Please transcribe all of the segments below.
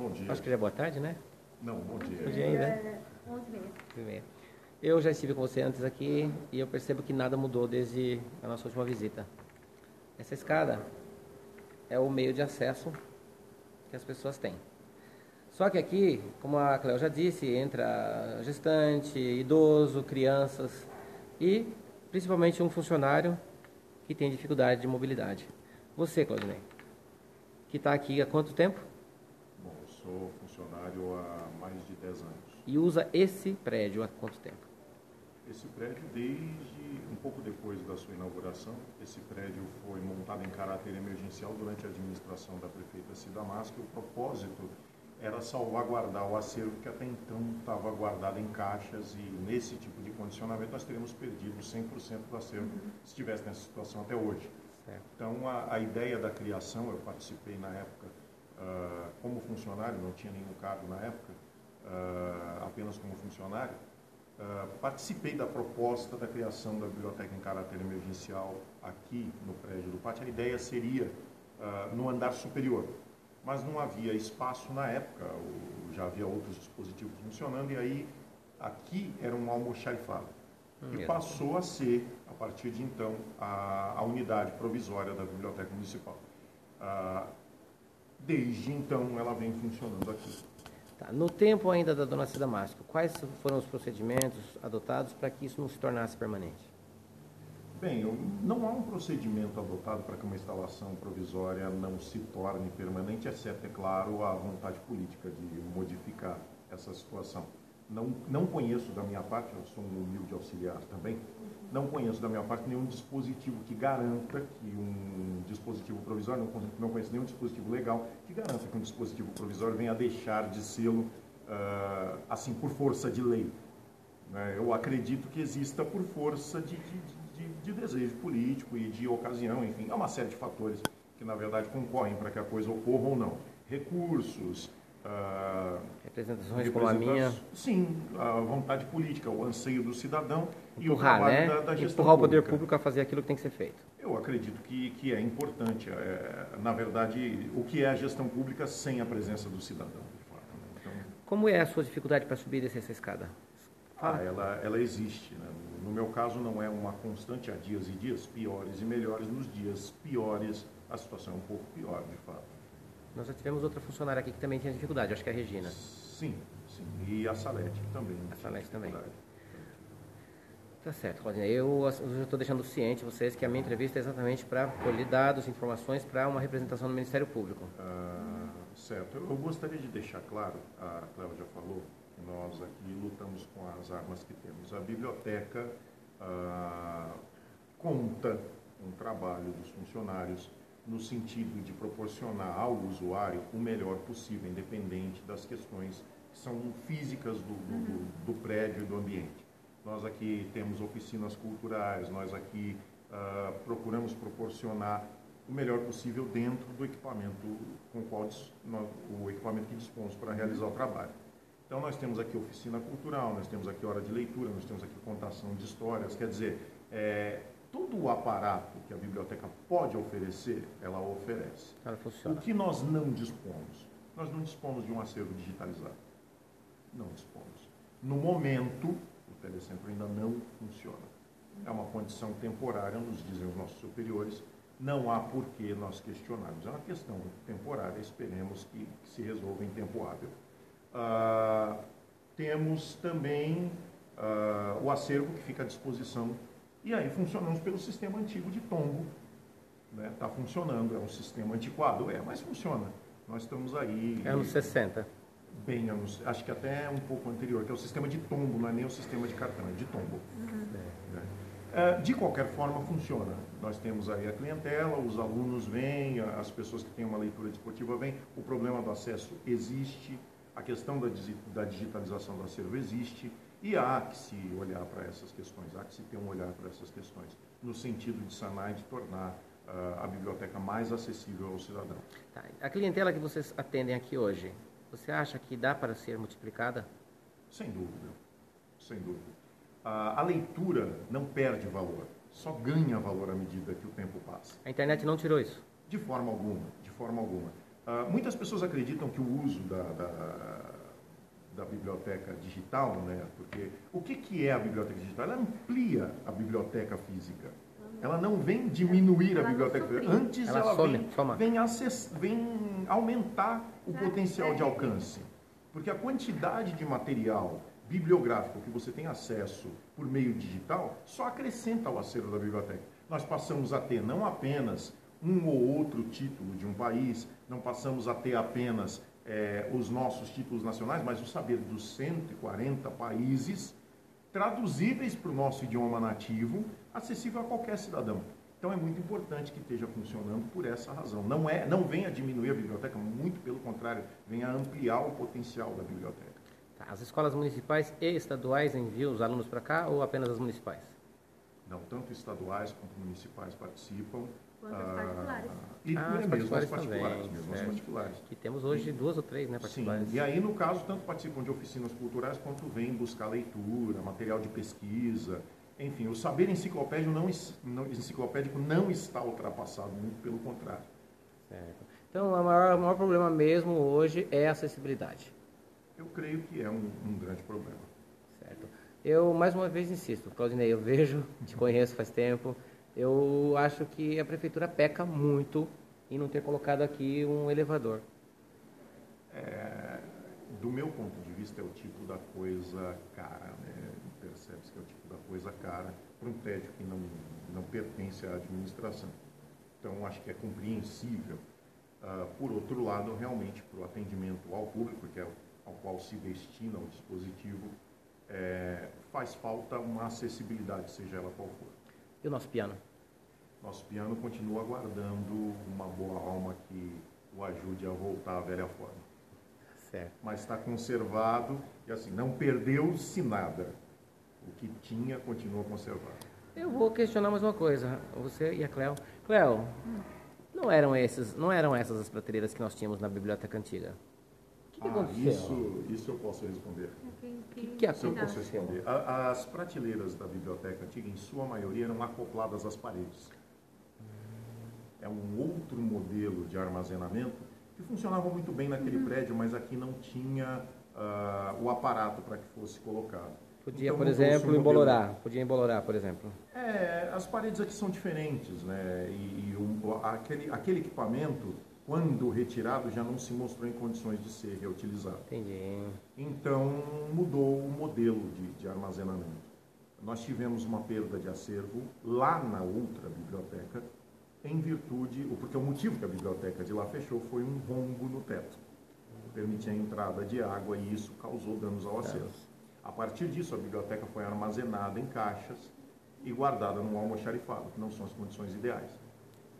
Bom dia. Acho que já é boa tarde, né? Não, bom dia. Bom dia ainda. 11h30. Eu já estive com você antes aqui e eu percebo que nada mudou desde a nossa última visita. Essa escada é o meio de acesso que as pessoas têm. Só que aqui, como a Cléo já disse, entra gestante, idoso, crianças e principalmente um funcionário que tem dificuldade de mobilidade. Você, Claudinei, que está aqui há quanto tempo? Bom, eu sou funcionário há mais de 10 anos. E usa esse prédio há quanto tempo? Esse prédio, desde um pouco depois da sua inauguração, esse prédio foi montado em caráter emergencial durante a administração da prefeita Cida Máscara. O propósito era salvaguardar o acervo que até então estava guardado em caixas, e nesse tipo de condicionamento nós teríamos perdido 100% do acervo se estivesse nessa situação até hoje. Certo. Então a ideia da criação, eu participei na época como funcionário, não tinha nenhum cargo na época, apenas como funcionário. Participei da proposta da criação da biblioteca em caráter emergencial aqui no prédio do pátio. A ideia seria no andar superior, mas não havia espaço na época, já havia outros dispositivos funcionando, e aí aqui era um almoxarifado. E passou a ser, a partir de então, a unidade provisória da Biblioteca Municipal. Desde então, ela vem funcionando aqui. Tá. No tempo ainda da dona Cida Máscara, quais foram os procedimentos adotados para que isso não se tornasse permanente? Bem, não há um procedimento adotado para que uma instalação provisória não se torne permanente, exceto, é claro, a vontade política de modificar essa situação. Não conheço da minha parte, eu sou um humilde auxiliar também, não conheço da minha parte nenhum dispositivo que garanta que um dispositivo provisório, não conheço nenhum dispositivo legal que garanta que um dispositivo provisório venha a deixar de sê-lo, assim, por força de lei. Eu acredito que exista por força de desejo político e de ocasião, enfim, há uma série de fatores que, na verdade, concorrem para que a coisa ocorra ou não. Recursos, representações como a minha. Sim, a vontade política, o anseio do cidadão e o Empurrar, trabalho né? da gestão Empurrar o poder pública. público a fazer aquilo que tem que ser feito. Eu acredito que é importante, na verdade, o que é a gestão pública sem a presença do cidadão, de fato, né? Então, como é a sua dificuldade para subir e descer essa escada? ela existe, né? No meu caso, não é uma constante, há dias e dias piores e melhores. Nos dias piores, a situação é um pouco pior, de fato. Nós já tivemos outra funcionária aqui que também tinha dificuldade, acho que é a Regina. Sim. E a Salete também. A Salete também. Tá certo, Claudinei. Eu estou deixando ciente vocês que a minha entrevista é exatamente para colher dados, informações para uma representação do Ministério Público. Certo. Eu gostaria de deixar claro, a Cléo já falou, que nós aqui lutamos com as armas que temos. A biblioteca conta com o trabalho dos funcionários no sentido de proporcionar ao usuário o melhor possível, independente das questões que são físicas do prédio e do ambiente. Nós aqui temos oficinas culturais, nós aqui procuramos proporcionar o melhor possível dentro do equipamento com o qual o equipamento que dispomos para realizar o trabalho. Então nós temos aqui oficina cultural, nós temos aqui hora de leitura, nós temos aqui contação de histórias, quer dizer, todo o aparato que a biblioteca pode oferecer, ela oferece. Ela funciona. O que nós não dispomos? Nós não dispomos de um acervo digitalizado. Não dispomos. No momento, o telecentro ainda não funciona. É uma condição temporária, nos dizem os nossos superiores. Não há por que nós questionarmos. É uma questão temporária, esperemos que se resolva em tempo hábil. Temos também o acervo que fica à disposição. E aí funcionamos pelo sistema antigo de tombo. Está funcionando, é um sistema antiquado, mas funciona. Nós estamos aí... É anos 60. Bem, acho que até um pouco anterior, que é o sistema de tombo, não é nem o sistema de cartão, é de tombo. De qualquer forma, funciona. Nós temos aí a clientela, os alunos vêm, as pessoas que têm uma leitura desportiva vêm, o problema do acesso existe, a questão da digitalização do acervo existe, e há que se olhar para essas questões, há que se ter um olhar para essas questões, no sentido de sanar e de tornar a biblioteca mais acessível ao cidadão. Tá. A clientela que vocês atendem aqui hoje, você acha que dá para ser multiplicada? Sem dúvida, sem dúvida. A leitura não perde valor, só ganha valor à medida que o tempo passa. A internet não tirou isso? De forma alguma, de forma alguma. Muitas pessoas acreditam que o uso da biblioteca digital, né? Porque o que é a biblioteca digital? Ela amplia a biblioteca física. Ela não vem diminuir a biblioteca física. Antes ela vem aumentar o potencial de alcance. Porque a quantidade de material bibliográfico que você tem acesso por meio digital só acrescenta ao acervo da biblioteca. Nós passamos a ter não apenas um ou outro título de um país, não passamos a ter apenas os nossos títulos nacionais, mas o saber dos 140 países traduzíveis para o nosso idioma nativo, acessível a qualquer cidadão. Então é muito importante que esteja funcionando por essa razão. Não vem a diminuir a biblioteca, muito pelo contrário, vem a ampliar o potencial da biblioteca. Tá. As escolas municipais e estaduais enviam os alunos para cá ou apenas as municipais? Não, tanto estaduais quanto municipais participam. Quanto as particulares. E as particulares também, mesmo, as particulares. Que temos hoje 2 ou 3, né, particulares. Sim, e aí no caso, tanto participam de oficinas culturais, quanto vêm buscar leitura, material de pesquisa, enfim, o saber enciclopédico não está ultrapassado, muito pelo contrário. Certo. Então, o maior problema mesmo hoje é a acessibilidade. Eu creio que é um grande problema. Certo. Eu, mais uma vez, insisto, Claudinei, eu vejo, te conheço faz tempo, eu acho que a prefeitura peca muito em não ter colocado aqui um elevador. Do meu ponto de vista, é o tipo da coisa cara, né? Percebe-se que é o tipo da coisa cara para um prédio que não pertence à administração. Então, acho que é compreensível. Por outro lado, realmente, para o atendimento ao público, que é ao qual se destina o dispositivo, faz falta uma acessibilidade, seja ela qual for. E o nosso piano? Nosso piano continua aguardando uma boa alma que o ajude a voltar à velha forma. Certo. Mas está conservado e assim, não perdeu-se nada. O que tinha continua conservado. Eu vou questionar mais uma coisa. Você e a Cléo. Cléo, não eram essas as prateleiras que nós tínhamos na biblioteca antiga? O que aconteceu? Isso eu posso responder. O que aconteceu? As prateleiras da biblioteca antiga, em sua maioria, eram acopladas às paredes. É um outro modelo de armazenamento que funcionava muito bem naquele prédio, mas aqui não tinha o aparato para que fosse colocado. Podia, então, por exemplo, embolorar. Podia embolorar, por exemplo. As paredes aqui são diferentes, né? Aquele equipamento, quando retirado, já não se mostrou em condições de ser reutilizado. Entendi. Então, mudou o modelo de armazenamento. Nós tivemos uma perda de acervo lá na outra biblioteca, em virtude, porque o motivo que a biblioteca de lá fechou foi um rombo no teto. Permitia a entrada de água e isso causou danos ao acervo. A partir disso, a biblioteca foi armazenada em caixas e guardada num almoxarifado, que não são as condições ideais.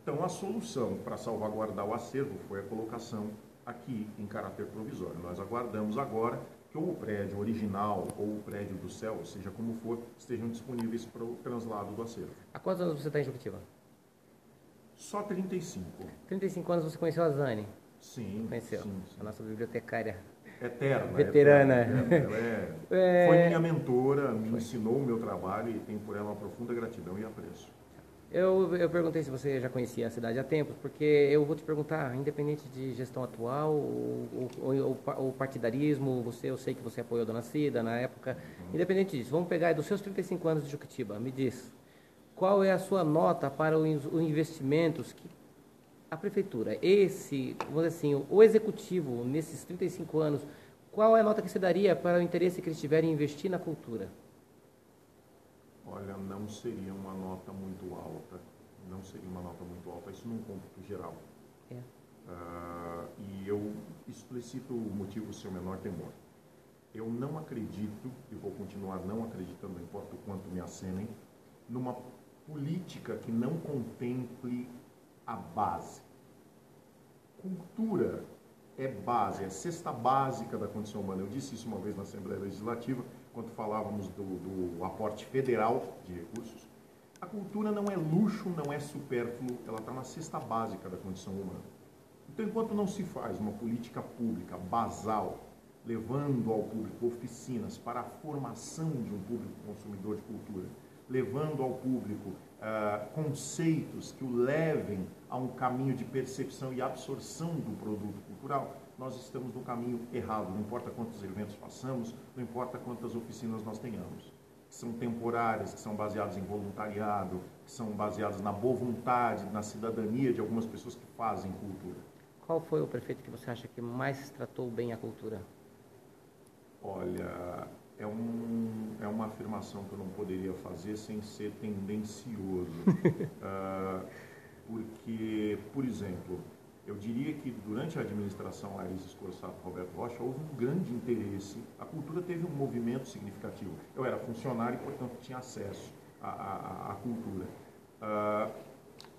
Então, a solução para salvaguardar o acervo foi a colocação aqui em caráter provisório. Nós aguardamos agora que ou o prédio original ou o prédio do céu, seja como for, estejam disponíveis para o translado do acervo. Há quantos anos você está em Juquitiba? Só 35. 35 anos você conheceu a Zane? Sim. Conheceu? Sim. A nossa bibliotecária. Eterna. Veterana. Ela foi minha mentora, me ensinou o meu trabalho e tenho por ela uma profunda gratidão e apreço. Eu perguntei se você já conhecia a cidade há tempos, porque eu vou te perguntar, independente de gestão atual ou partidarismo, eu sei que você apoiou a Dona Cida na época, independente disso, vamos pegar dos seus 35 anos de Juquitiba, me diz, qual é a sua nota para os investimentos que a prefeitura, vamos dizer assim, o executivo, nesses 35 anos, qual é a nota que você daria para o interesse que eles tiverem em investir na cultura? Olha, não seria uma nota muito alta. Não seria uma nota muito alta, isso num cômputo geral. E eu explicito o motivo do seu menor temor. Eu não acredito, e vou continuar não acreditando, não importa o quanto me acenem, numa política que não contemple a base. Cultura é base, é cesta básica da condição humana. Eu disse isso uma vez na Assembleia Legislativa, quando falávamos do aporte federal de recursos. A cultura não é luxo, não é supérfluo, ela está na cesta básica da condição humana. Então, enquanto não se faz uma política pública basal, levando ao público oficinas para a formação de um público consumidor de cultura, levando ao público conceitos que o levem a um caminho de percepção e absorção do produto cultural, nós estamos no caminho errado. Não importa quantos eventos façamos, não importa quantas oficinas nós tenhamos, que são temporárias, que são baseadas em voluntariado, que são baseadas na boa vontade, na cidadania de algumas pessoas que fazem cultura. Qual foi o prefeito que você acha que mais tratou bem a cultura? Olha, é uma afirmação que eu não poderia fazer sem ser tendencioso. Porque, por exemplo, eu diria que durante a administração Laís Scorsato e Roberto Rocha houve um grande interesse, a cultura teve um movimento significativo. Eu era funcionário e, portanto, tinha acesso à cultura.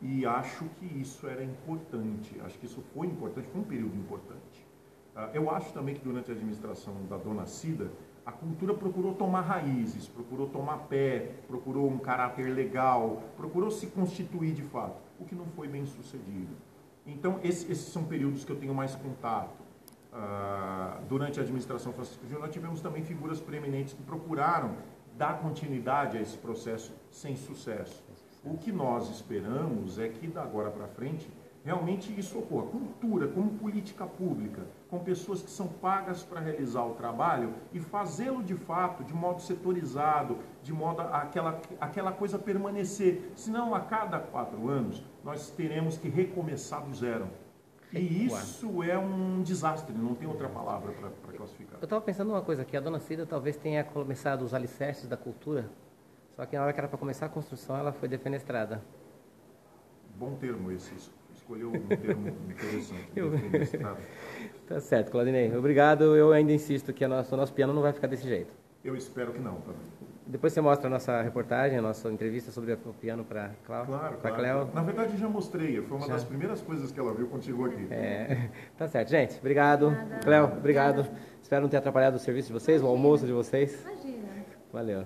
E acho que isso era importante, acho que isso foi importante, foi um período importante. Eu acho também que durante a administração da dona Cida, a cultura procurou tomar raízes, procurou tomar pé, procurou um caráter legal, procurou se constituir de fato, o que não foi bem sucedido. Então, esses são períodos que eu tenho mais contato. Durante a administração Francisco Júnior, nós tivemos também figuras preeminentes que procuraram dar continuidade a esse processo sem sucesso. O que nós esperamos é que, da agora para frente, realmente isso ocorra. Cultura como política pública, com pessoas que são pagas para realizar o trabalho e fazê-lo de fato, de modo setorizado, de modo aquela coisa permanecer. Senão, a cada 4 anos, nós teremos que recomeçar do zero. E isso é um desastre, não tem outra palavra para classificar. Eu estava pensando uma coisa aqui, a dona Cida talvez tenha começado os alicerces da cultura, só que na hora que era para começar a construção, ela foi defenestrada. Bom termo esse, escolheu um termo interessante. Defenestrada. Tá certo, Claudinei. Obrigado. Eu ainda insisto que o nosso piano não vai ficar desse jeito. Eu espero que não, também. Depois você mostra a nossa reportagem, a nossa entrevista sobre o piano para Cléo. Na verdade, eu já mostrei. Foi uma das primeiras coisas que ela viu quando chegou aqui. Tá certo, gente. Obrigado. Cléo, obrigado. Espero não ter atrapalhado o serviço de vocês, o almoço de vocês. Imagina. Valeu.